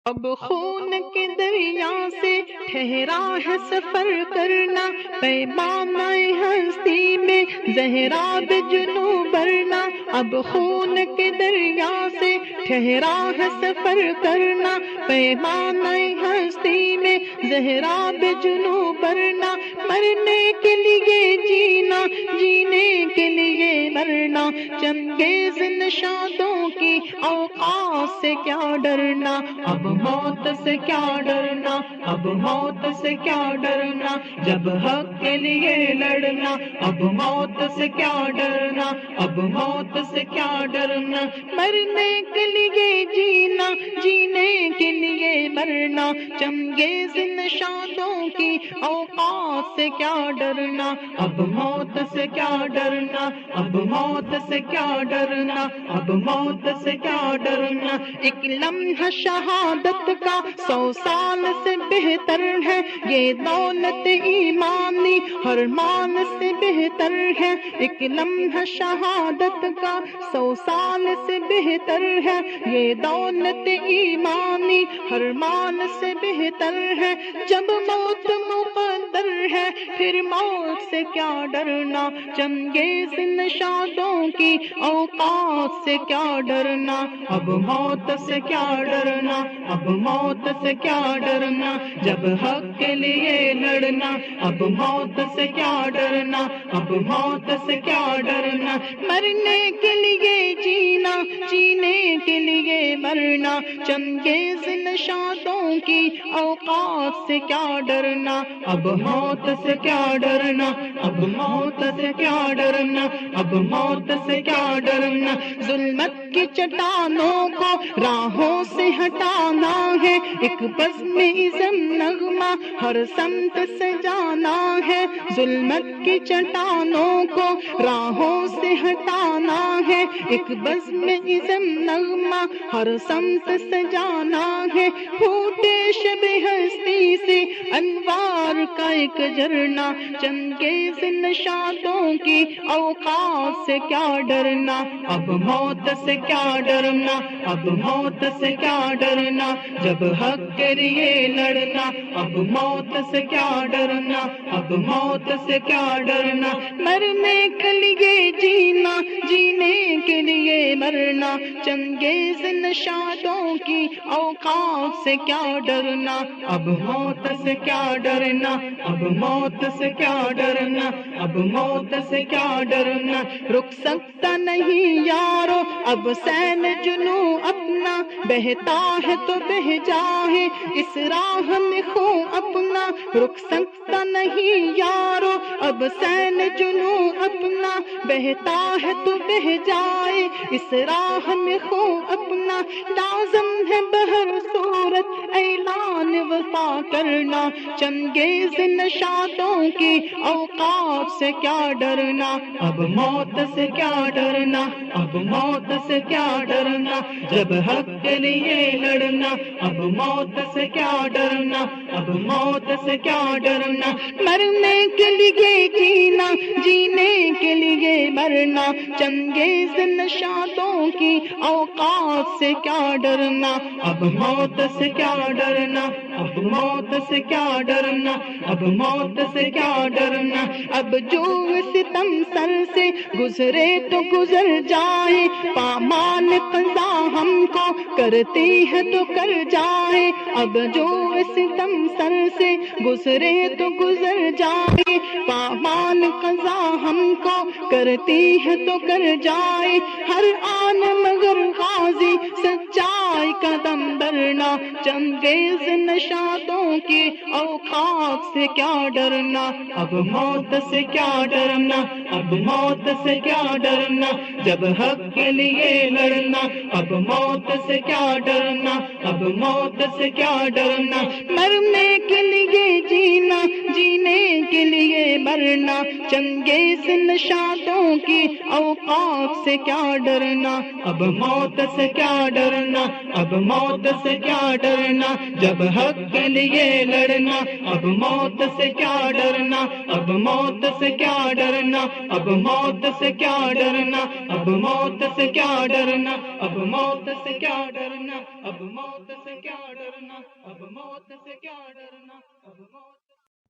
اب خون کے دریا سے ٹھہرا ہے سفر کرنا، پیمانہ ہستی میں زہرا بجنو برنا۔ اب خون کے دریا سے ٹھہرا ہے سفر کرنا، پیمانہ ہستی میں زہرا بجنو برنا۔ مرنے کے لیے جینا، جینے کے لیے مرنا، چنگیز نشادوں کی اوقات سے کیا ڈرنا۔ اب موت سے کیا ڈرنا، اب موت سے کیا ڈرنا، جب حق کے لیے لڑنا۔ اب موت سے کیا ڈرنا، اب موت سے کیا ڈرنا، مرنے کے لیے جینا، جینے کے لیے مرنا، چنگیز نشادوں کی اوقات سے کیا ڈرنا۔ اب موت سے کیا ڈرنا، اب موت سے کیا ڈرنا، اب موت سے کیا ڈرنا۔ ایک لمحہ شہادت کا 100 سال سے بہتر ہے، یہ دولت ایمانی ہر مان سے بہتر ہے۔ ایک لمحہ شہادت کا 100 سال سے بہتر ہے، یہ دولت ایمانی ہر مان سے بہتر ہے۔ جب موت مقدر ہے پھر موت سے کیا ڈرنا، چنگیز نشادوں کی اوقات سے کیا ڈرنا۔ اب موت سے کیا ڈرنا، اب موت سے کیا ڈرنا، جب حق کے لیے لڑنا۔ اب موت سے کیا ڈرنا، اب موت سے کیا ڈرنا، مرنے کے لیے جینا، جینے کے لیے مرنا، چنگیز نشادوں کی اوقات سے کیا ڈرنا۔ اب موت سے کیا ڈرنا، اب موت سے کیا ڈرنا، اب موت سے کیا ڈرنا۔ ظلمت کی چٹانوں کو راہوں سے ہٹانا ہے، ایک بزم ازم نغمہ ہر سمت سے جانا ہے۔ ظلمت کی چٹانوں کو راہوں سے ہٹانا ہے، ایک بزم ازم نغمہ ہر سمت سے جانا ہے۔ پھوٹے شب ہستی سے انوار کا ایک جھرنا، چنگیز نشادوں کی اوقات سے کیا ڈرنا۔ اب موت سے کیا ڈرنا، اب موت سے کیا ڈرنا، جب حق کے لیے لڑنا۔ اب موت سے کیا ڈرنا، اب موت سے کیا ڈرنا، مرنے کے لیے جینا، جینے کے لیے مرنا، چنگیز نشادوں کی اوقات سے کیا ڈرنا۔ اب موت سے کیا ڈرنا، اب موت سے کیا ڈرنا، اب موت سے کیا ڈرنا۔ رک سکتا نہیں یارو اب سین جنو اپنا، بہتا ہے تو بہ جائے اس راہ میں خوں اپنا۔ رک سکتا نہیں یارو اب سین جنو اپنا، بہتا ہے تو بہ جائے اس راہ میں خوں اپنا۔ لازم ہے بہر صورت اعلان وفا کرنا، چنگیز نشادوں کی اوقات سے کیا ڈرنا۔ اب موت سے کیا ڈرنا، اب موت سے کیا ڈرنا، جب حق کے لیے لڑنا۔ اب موت سے کیا ڈرنا، اب موت سے کیا ڈرنا، مرنے کے لیے جینا، جینے کے لیے مرنا، چنگیز نشادوں کی اوقات سے کیا ڈرنا۔ اب موت سے کیا ڈرنا، اب موت سے کیا ڈرنا، اب موت سے کیا ڈرنا۔ اب جو ستم سر سے گزرے تو گزر جائے، پامان قضا ہم کو کرتی ہے تو کر جائے۔ اب جو ستم سر سے گزرے تو گزر جائے، پامان قضا ہم کو کرتی ہے تو کر جائے۔ ہر آن مگر غازی سچائی کا دم بھرنا، چنگیز نشادوں کی اوقات سے کیا ڈرنا۔ اب موت سے کیا ڈرنا، اب موت سے کیا ڈرنا، جب حق کے لیے لڑنا۔ اب موت سے کیا ڈرنا، اب موت سے کیا ڈرنا، مرنے کے لیے جینا، جینے کے لیے مرنا، چنگیز نشادوں کی اوقات سے کیا ڈرنا۔ اب موت سے کیا ڈرنا، اب موت سے کیا ڈرنا، جب حق کے لیے لڑنا۔ اب موت سے کیا ڈرنا، اب موت سے کیا ڈرنا، اب موت سے کیا ڈرنا، اب موت سے کیا ڈرنا، اب موت سے کیا ڈرنا، اب موت سے کیا ڈرنا اب موت سے کیا ڈرنا اب موت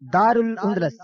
دار الاندلس